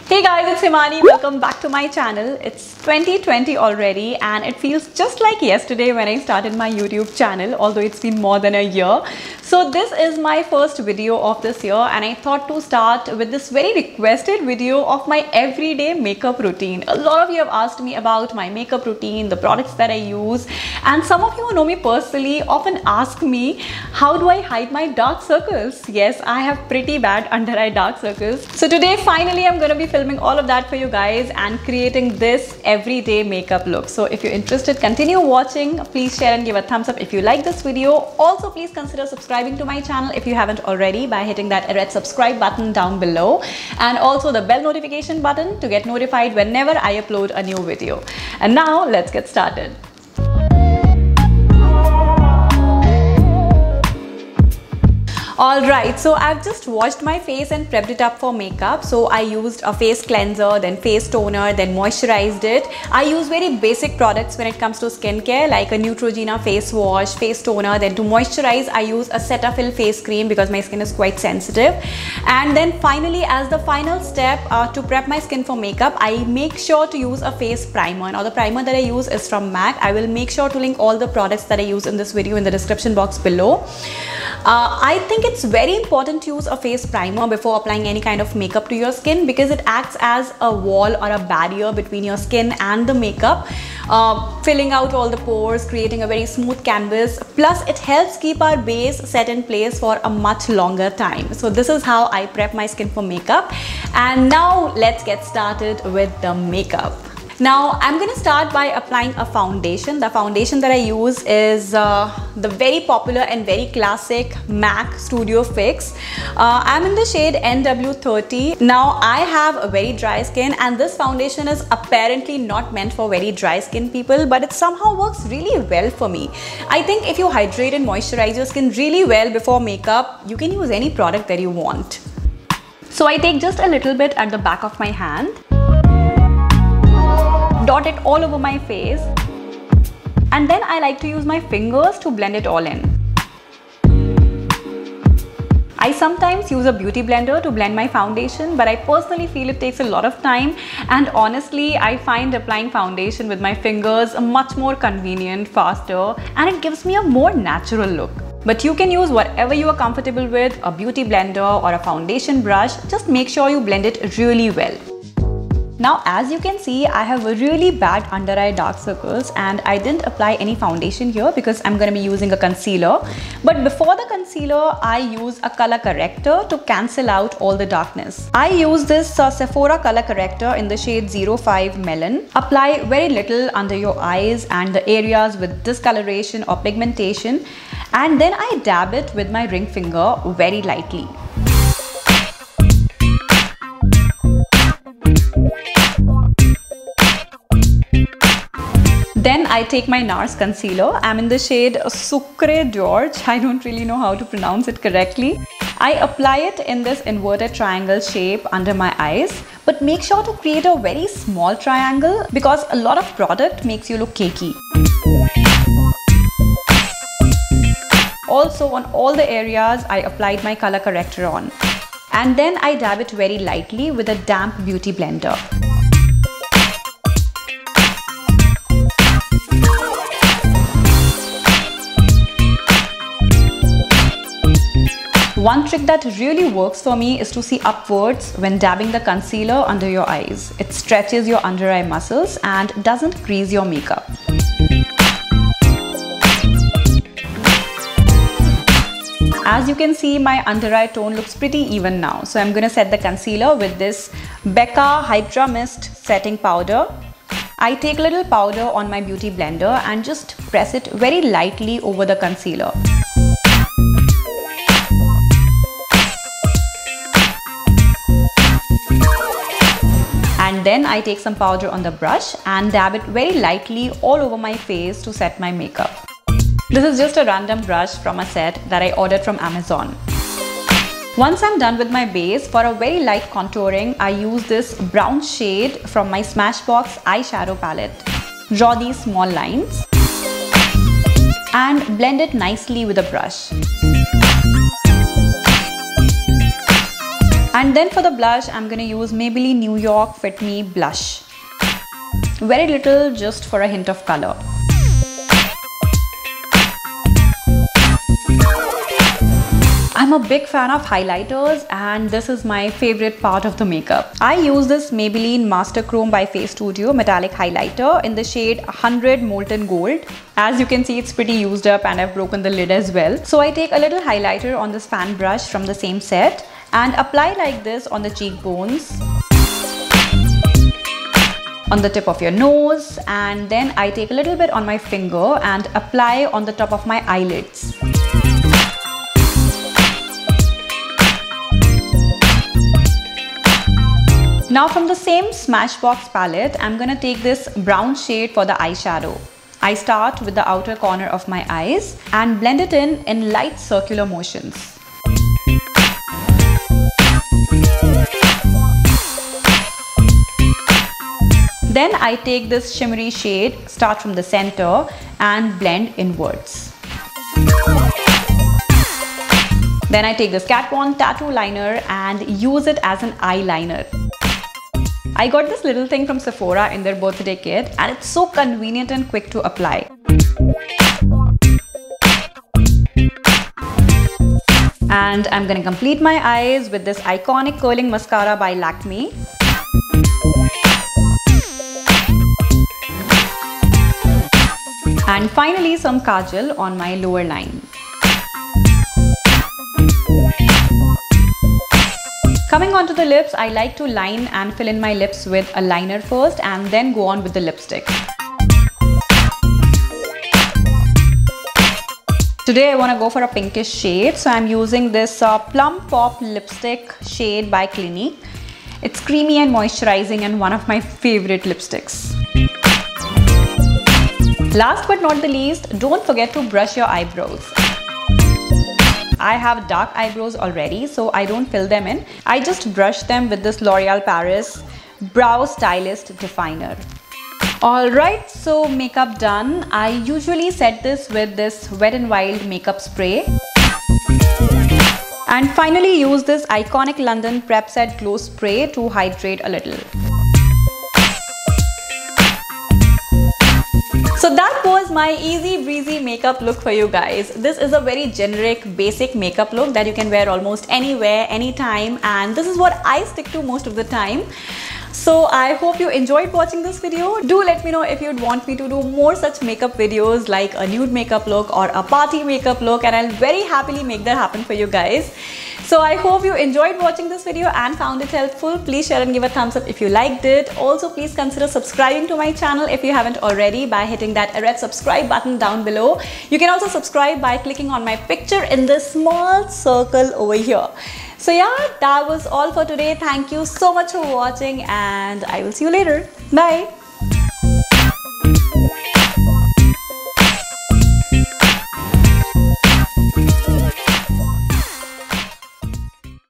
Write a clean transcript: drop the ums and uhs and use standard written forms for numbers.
Hey guys, it's Himani. Welcome back to my channel. It's 2020 already and it feels just like yesterday when I started my YouTube channel, although it's been more than a year. So this is my first video of this year and I thought to start with this very requested video of my everyday makeup routine. A lot of you have asked me about my makeup routine, the products that I use, and some of you who know me personally often ask me, how do I hide my dark circles? Yes, I have pretty bad under eye dark circles. So today finally I'm going to be filming all of that for you guys and creating this everyday makeup look. So if you're interested, continue watching. Please share and give a thumbs up if you like this video. Also, please consider subscribing to my channel if you haven't already by hitting that red subscribe button down below and also the bell notification button to get notified whenever I upload a new video. And now let's get started. Alright, so I've just washed my face and prepped it up for makeup. So I used a face cleanser, then face toner, then moisturized it. I use very basic products when it comes to skincare, like a Neutrogena face wash, face toner. Then to moisturize, I use a Cetaphil face cream because my skin is quite sensitive. And then finally, as the final step to prep my skin for makeup, I make sure to use a face primer. Now the primer that I use is from MAC. I will make sure to link all the products that I use in this video in the description box below. I think it's very important to use a face primer before applying any kind of makeup to your skin because it acts as a wall or a barrier between your skin and the makeup, filling out all the pores, creating a very smooth canvas. Plus, it helps keep our base set in place for a much longer time. So this is how I prep my skin for makeup. And now let's get started with the makeup. Now I'm going to start by applying a foundation. The foundation that I use is the very popular and very classic MAC Studio Fix. I'm in the shade NW30. Now I have a very dry skin and this foundation is apparently not meant for very dry skin people, but it somehow works really well for me. I think if you hydrate and moisturize your skin really well before makeup, you can use any product that you want. So I take just a little bit at the back of my hand, dot it all over my face, and then I like to use my fingers to blend it all in. I sometimes use a beauty blender to blend my foundation, but I personally feel it takes a lot of time, and honestly I find applying foundation with my fingers much more convenient, faster, and it gives me a more natural look. But you can use whatever you are comfortable with, a beauty blender or a foundation brush. Just make sure you blend it really well. Now as you can see, I have a really bad under eye dark circles and I didn't apply any foundation here because I'm going to be using a concealer. But before the concealer, I use a color corrector to cancel out all the darkness. I use this Sephora color corrector in the shade 05 Melon. Apply very little under your eyes and the areas with discoloration or pigmentation, and then I dab it with my ring finger very lightly. Then I take my NARS concealer. I'm in the shade Sucre George. I don't really know how to pronounce it correctly. I apply it in this inverted triangle shape under my eyes, but make sure to create a very small triangle because a lot of product makes you look cakey. Also, on all the areas, I applied my color corrector on. And then I dab it very lightly with a damp beauty blender. One trick that really works for me is to see upwards when dabbing the concealer under your eyes. It stretches your under eye muscles and doesn't crease your makeup. As you can see, my under eye tone looks pretty even now. So I'm going to set the concealer with this Becca Hydra Mist setting powder. I take a little powder on my beauty blender and just press it very lightly over the concealer. And then I take some powder on the brush and dab it very lightly all over my face to set my makeup. This is just a random brush from a set that I ordered from Amazon. Once I'm done with my base, for a very light contouring, I use this brown shade from my Smashbox eyeshadow palette. Draw these small lines and blend it nicely with a brush. And then for the blush, I'm gonna use Maybelline New York Fit Me blush. Very little, just for a hint of color. I'm a big fan of highlighters, and this is my favorite part of the makeup. I use this Maybelline Master Chrome by Face Studio metallic highlighter in the shade 100 Molten Gold. As you can see, it's pretty used up and I've broken the lid as well. So I take a little highlighter on this fan brush from the same set and apply like this on the cheekbones, on the tip of your nose, and then I take a little bit on my finger and apply on the top of my eyelids. Now from the same Smashbox palette, I'm gonna take this brown shade for the eyeshadow. I start with the outer corner of my eyes and blend it in light circular motions. Then I take this shimmery shade, start from the center and blend inwards. Then I take this Kat Von tattoo liner and use it as an eyeliner. I got this little thing from Sephora in their birthday kit and it's so convenient and quick to apply. And I'm gonna complete my eyes with this iconic curling mascara by Lakme. And finally some Kajal on my lower line. Coming on to the lips, I like to line and fill in my lips with a liner first and then go on with the lipstick. Today I want to go for a pinkish shade, so I'm using this Plum Pop lipstick shade by Clinique. It's creamy and moisturizing and one of my favorite lipsticks. Last but not the least, don't forget to brush your eyebrows. I have dark eyebrows already, so I don't fill them in. I just brush them with this L'Oreal Paris Brow Stylist Definer. Alright, so makeup done. I usually set this with this Wet n Wild makeup spray. And finally use this iconic London Prep Set Glow Spray to hydrate a little. So that was my easy breezy makeup look for you guys. This is a very generic basic makeup look that you can wear almost anywhere, anytime, and this is what I stick to most of the time. So I hope you enjoyed watching this video. Do let me know if you'd want me to do more such makeup videos like a nude makeup look or a party makeup look, and I'll very happily make that happen for you guys. So I hope you enjoyed watching this video and found it helpful. Please share and give a thumbs up if you liked it. Also, please consider subscribing to my channel if you haven't already by hitting that red subscribe button down below. You can also subscribe by clicking on my picture in this small circle over here. So yeah, that was all for today. Thank you so much for watching and I will see you later. Bye.